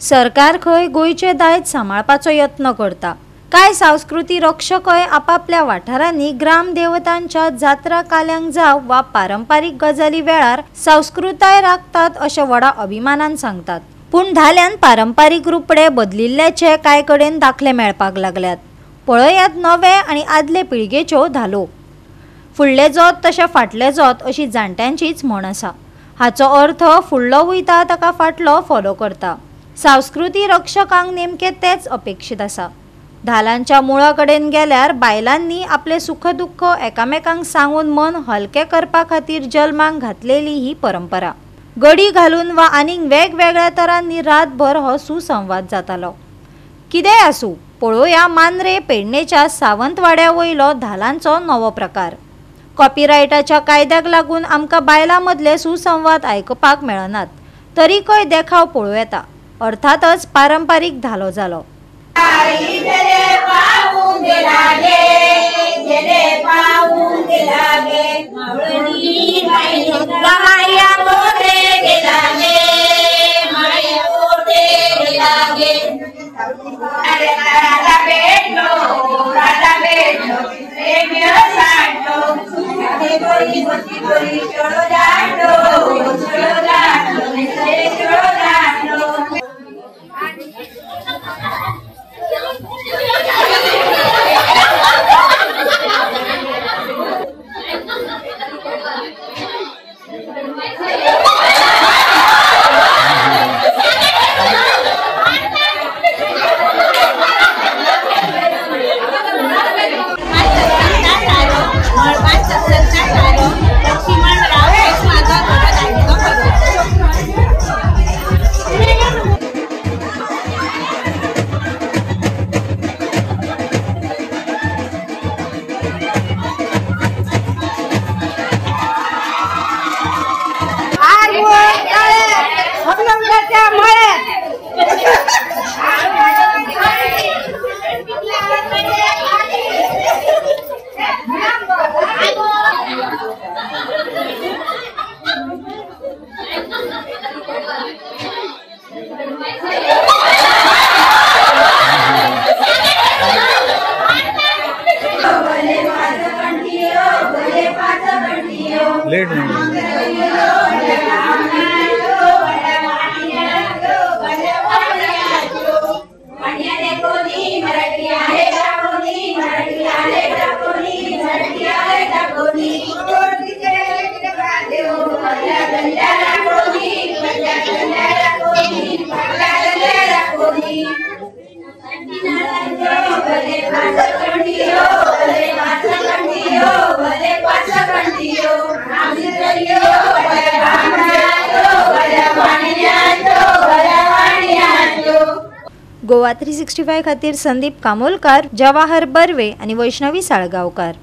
सरकार खंय गोयचे दायज सांबाळपाचो यत्न करता। काय संस्कृती रक्षकय आपापल्या वाठारांनी ग्राम देवतांच्या जात्रा काल्यांक जाव वा पारंपारीक गजाली वेळार संस्कृताय राखतात अशें व्हडा अभिमानान सांगतात। पूण धाल्यान पारंपारीक रूपडे बदलिल्ल्याचे कांय कडेन दाखले मेळपाक लागल्यात। पळयात नवे आनी आदले पिळगेच्यो धालो। फुडले जोत तशें फाटले जोत अशी जाणट्यांचीच म्हण आसा। हाचो अर्थ फुडलो वयता ताका फाटलो फॉलो करता। संस्कृती रक्षकांक नेमके तेच अपेक्षित आसा। धालांच्या मुळा कडेन गेल्यार बायलांनी आपले सुख दुःख एकामेकांक सांगून मन हलके करपा खातीर जल्माक घातलेली ही परंपरा। गडी घालून वा आनीक वेगवेगळ्या तरांनी रातभर हो सुसंवाद जातालो। कितेंय आसूं, पळोवया मांद्रे पेडणेच्या सावंतवाड्या वयलो धालांचो नवो प्रकार। कॉपीरायटाच्या कायद्याक लागून आमकां बायलां मदले सुसंवाद आयकुपाक मेळनात, तरीकय देखाव पळोव येता। अर्थातच पारंपारीक धालो जालो। गोवा 365 खातीर संदीप कामोलकार, जवाहर बर्वे आणि वैष्णवी साळगावकार।